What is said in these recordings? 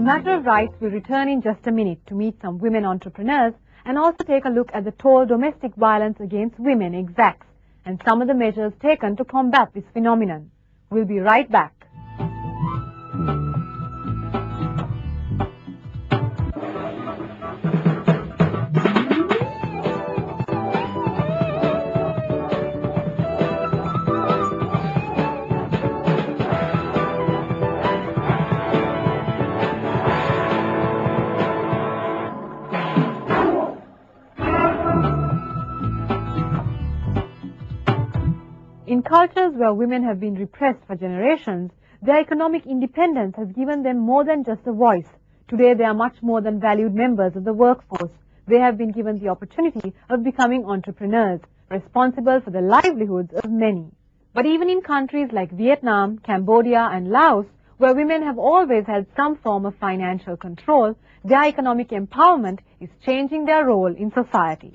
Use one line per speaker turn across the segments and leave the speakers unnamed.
Matter of Rights will return in just a minute to meet some women entrepreneurs and also take a look at the toll domestic violence against women exacts and some of the measures taken to combat this phenomenon. We'll be right back. In cultures where women have been repressed for generations, their economic independence has given them more than just a voice. Today they are much more than valued members of the workforce. They have been given the opportunity of becoming entrepreneurs, responsible for the livelihoods of many. But even in countries like Vietnam, Cambodia and Laos, where women have always had some form of financial control, their economic empowerment is changing their role in society.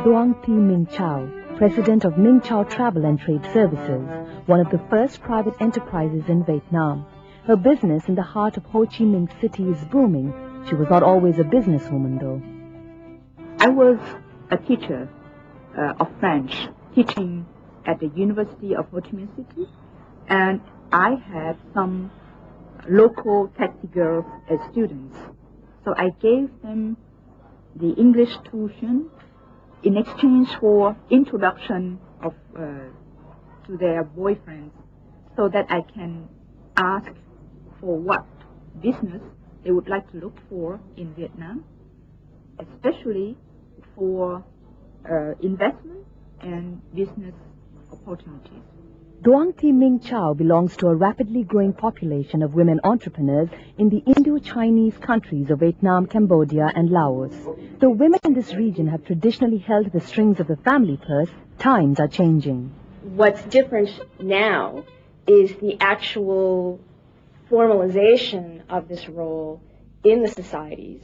Duong Thi Minh Chau, president of Minh Chau Travel and Trade Services, one of the first private enterprises in Vietnam. Her business in the heart of Ho Chi Minh City is booming. She was not always a businesswoman, though.
I was a teacher of French, teaching at the University of Ho Chi Minh City, and I had some local taxi girls as students. So I gave them the English tuition in exchange for introduction of to their boyfriends, so that I can ask for what business they would like to look for in Vietnam, especially for investment and business opportunities.
Duong Thi Minh Chau belongs to a rapidly growing population of women entrepreneurs in the Indo-Chinese countries of Vietnam, Cambodia and Laos. Though women in this region have traditionally held the strings of the family purse, times are changing.
What's different now is the actual formalization of this role in the societies,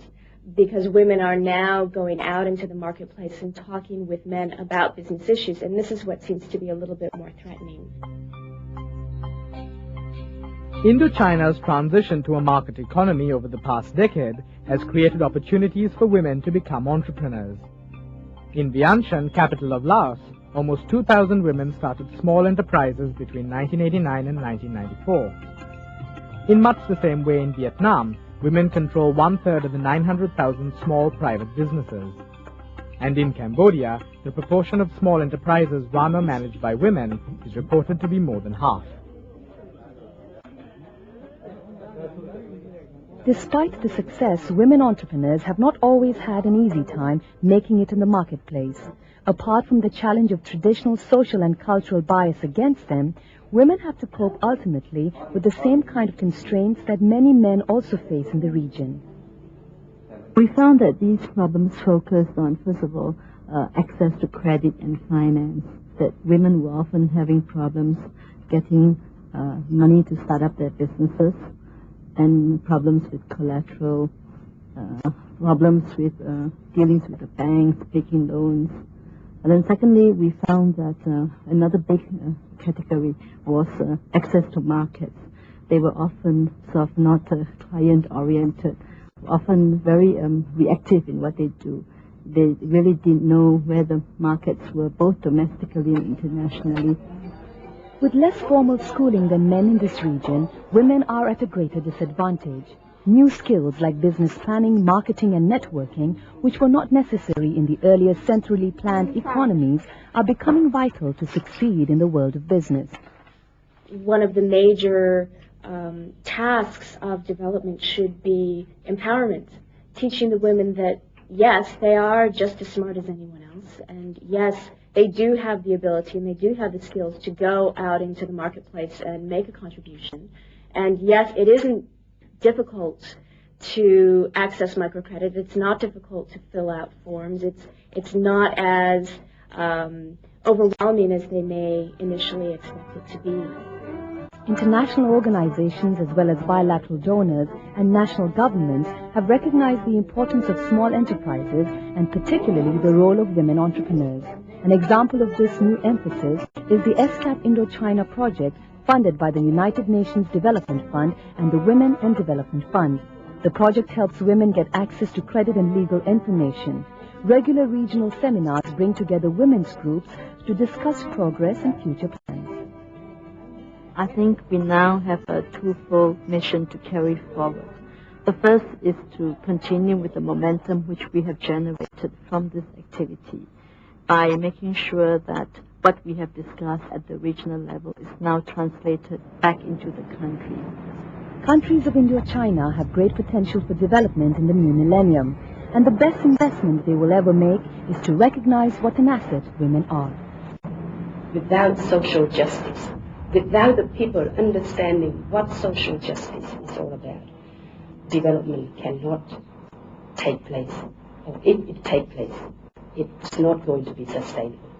because women are now going out into the marketplace and talking with men about business issues, and this is what seems to be a little bit more threatening.
Indochina's transition to a market economy over the past decade has created opportunities for women to become entrepreneurs. In Vientiane, capital of Laos, almost 2,000 women started small enterprises between 1989 and 1994. In much the same way in Vietnam, women control 1/3 of the 900,000 small private businesses. And in Cambodia, the proportion of small enterprises run or managed by women is reported to be more than half.
Despite the success, women entrepreneurs have not always had an easy time making it in the marketplace. Apart from the challenge of traditional social and cultural bias against them, women have to cope ultimately with the same kind of constraints that many men also face in the region.
We found that these problems focused on, first of all, access to credit and finance, that women were often having problems getting money to start up their businesses, and problems with collateral, problems with dealings with the banks, taking loans. And then secondly, we found that another big category was access to markets. They were often sort of not client-oriented, often very reactive in what they do. They really didn't know where the markets were, both domestically and internationally.
With less formal schooling than men in this region, women are at a greater disadvantage. New skills like business planning, marketing and networking, which were not necessary in the earlier centrally planned economies, are becoming vital to succeed in the world of business.
One of the major tasks of development should be empowerment, teaching the women that, yes, they are just as smart as anyone else, and yes, they do have the ability and they do have the skills to go out into the marketplace and make a contribution. And yes, it isn't difficult to access microcredit. It's not difficult to fill out forms. It's not as overwhelming as they may initially expect it to be.
International organizations as well as bilateral donors and national governments have recognized the importance of small enterprises and particularly the role of women entrepreneurs. An example of this new emphasis is the UNESCAP Indochina project funded by the United Nations Development Fund and the Women and Development Fund. The project helps women get access to credit and legal information. Regular regional seminars bring together women's groups to discuss progress and future plans.
I think we now have a twofold mission to carry forward. The first is to continue with the momentum which we have generated from this activity by making sure that what we have discussed at the regional level is now translated back into the country.
Countries of Indochina have great potential for development in the new millennium, and the best investment they will ever make is to recognize what an asset women are.
Without social justice, without the people understanding what social justice is all about, development cannot take place. Or if it takes place, it's not going to be sustainable.